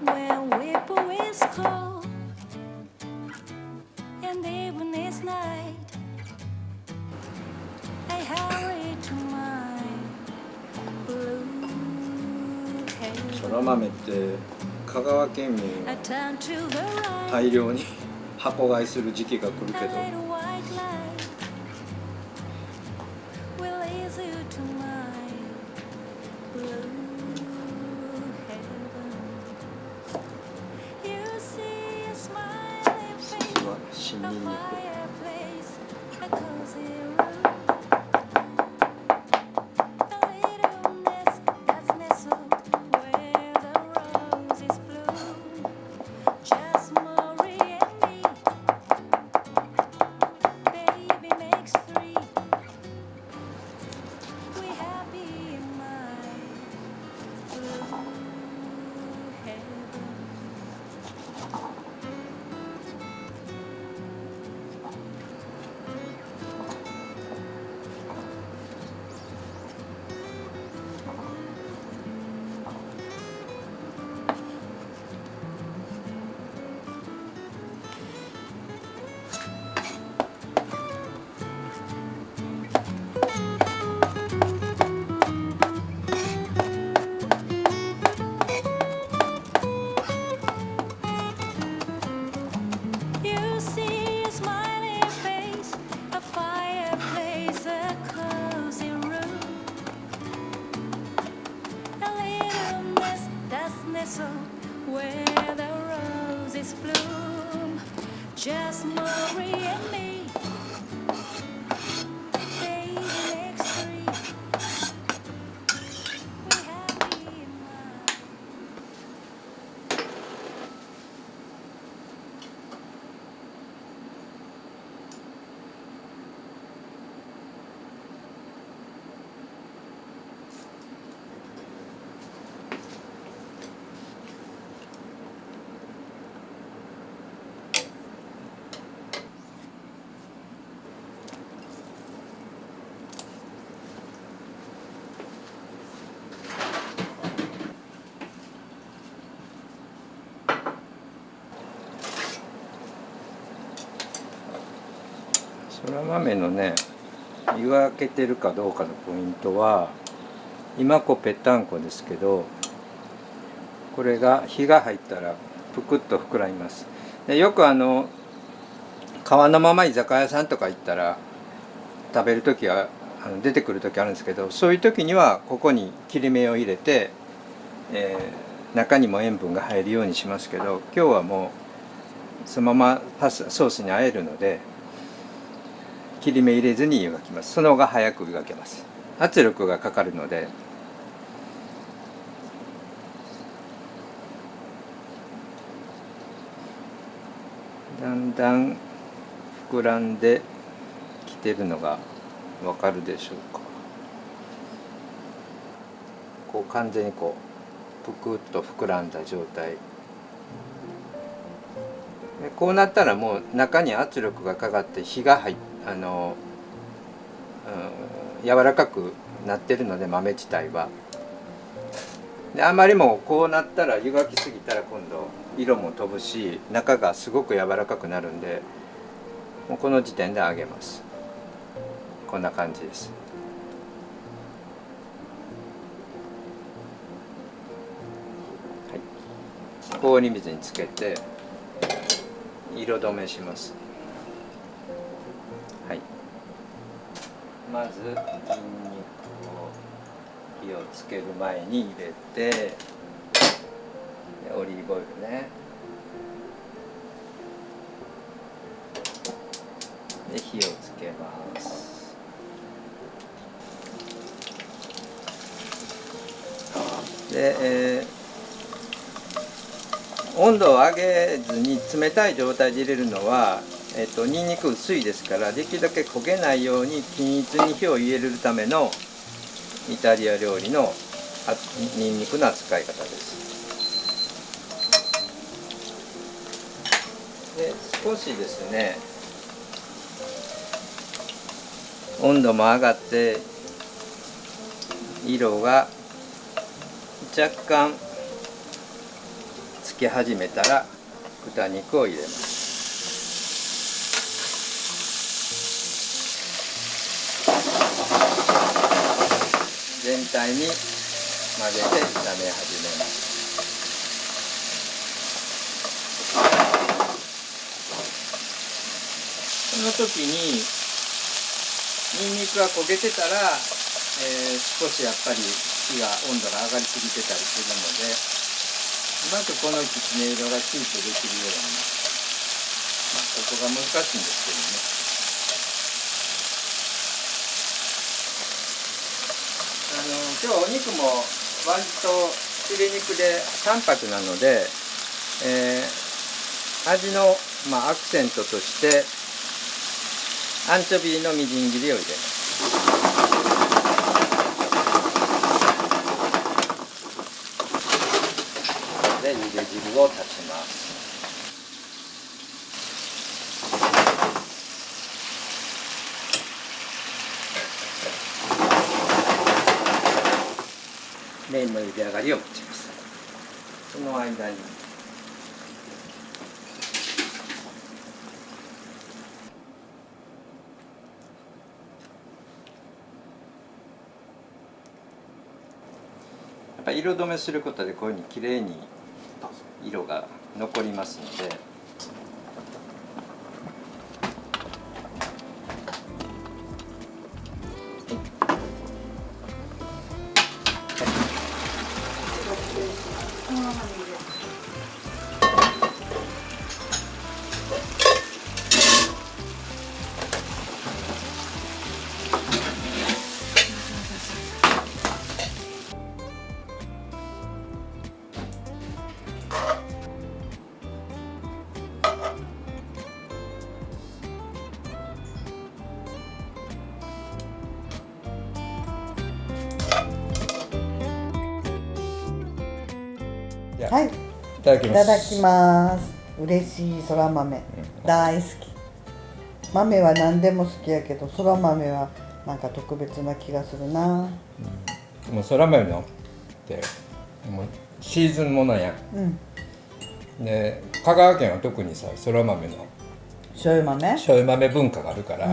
when Whipple is cold and even is night, I hurry to my blue heaven. そら豆って香川県民 I は turn to the right, 大量に箱買いする時期が来るけ a ど little white light will lead you to my blue heaven. You see a smiling 次は face, 新 a ニンニク fireplace, a cozy room, a little nest that's nestled where the roses bloom. Just Marie and me, baby makes three. We happy in my blue heaven. You see a smiling face, a fireplace, a cozy room, a little nest that's nestled where the roses bloom. Just Marie and me, baby makes three. We happy in myそら豆のね湯がけてるかどうかのポイントは今ぺったんこですけど、これが火が入ったらぷくっと膨らみます。でよく皮のまま居酒屋さんとか行ったら食べる時は出てくる時あるんですけど、そういう時にはここに切り目を入れて、中にも塩分が入るようにしますけど、今日はもうそのままソースに和えるので切り目入れずに湯がきます。その方が早く湯がけます。圧力がかかるので。だんだん膨らんできてるのがわかるでしょうか。こう完全にこうぷくっと膨らんだ状態で、こうなったらもう中に圧力がかかって火が入っ柔らかくなってるので、豆自体は。であまりもこうなったら湯がきすぎたら今度色も飛ぶし、中がすごく柔らかくなるんで、もうこの時点で揚げます。こんな感じです。はい、氷水につけて色止めします。はい、まずニンニクを火をつける前に入れて、オリーブオイルね、で火をつけます。で、温度を上げずに冷たい状態で入れるのは、ニンニク薄いですから、できるだけ焦げないように均一に火を入れるためのイタリア料理のニンニクの扱い方です。で少しですね、温度も上がって色が若干つつき始めたら豚肉を入れます。全体に混ぜて炒め始めます。この時にニンニクが焦げてたら、少しやっぱり温度が上がりすぎてたりするので、うまくこのきつね色がキープできるように、ここが難しいんですけどね。今日お肉も割とヒレ肉で淡白なので、味の、アクセントとしてアンチョビのみじん切りを入れます。で茹で汁を足します。麺の茹で上がりを待ちます。その間にやっぱり色止めすることでこういうふうにきれいに色が残りますので、はい、いただきます。いただきます。嬉しいそら豆、大好き。豆は何でも好きやけど、そら豆はなんか特別な気がするな。もうそら豆のってもうシーズンものやん。で香川県は特にさ、そら豆の醤油豆文化があるから、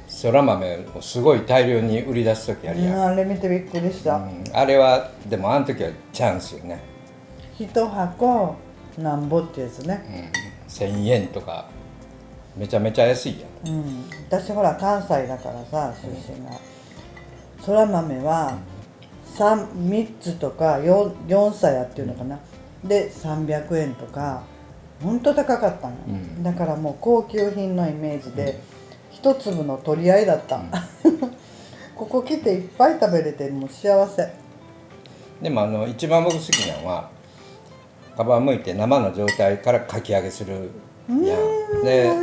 そら豆をすごい大量に売り出す時あるやん。あれ見てびっくりした。あれはでもあの時はチャンスよね。一箱なんぼってやつね。1000円とかめちゃめちゃ安いやん。私ほら関西だからさ、出身が。そら豆は3つとか 4鞘っていうのかな、で300円とかほんと高かったの、だからもう高級品のイメージで、一粒の取り合いだった、ここ来ていっぱい食べれてもう幸せ。でも一番僕好きなのは皮むいて生の状態からかき揚げするやん。で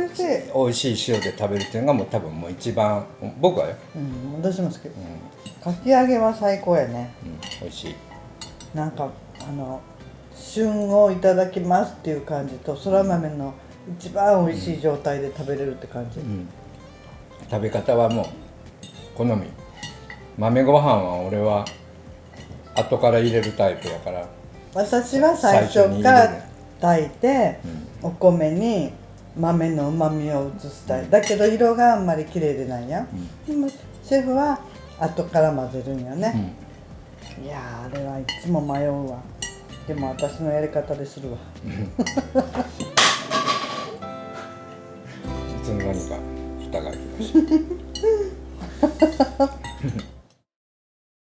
美味しい塩で食べるっていうのがもう多分もう一番僕はよ、私も好き、かき揚げは最高やね、美味しい。なんか旬をいただきますっていう感じと、そら豆の一番美味しい状態で食べれるって感じ、食べ方はもう好み。豆ご飯は俺は後から入れるタイプやから、私は最初から炊いて、お米に豆のうまみを移したい、だけど色があんまり綺麗でないやん、でもシェフは後から混ぜるんよね、いやーあれはいつも迷うわ。でも私のやり方でするわ。いつの間にか蓋が開きました。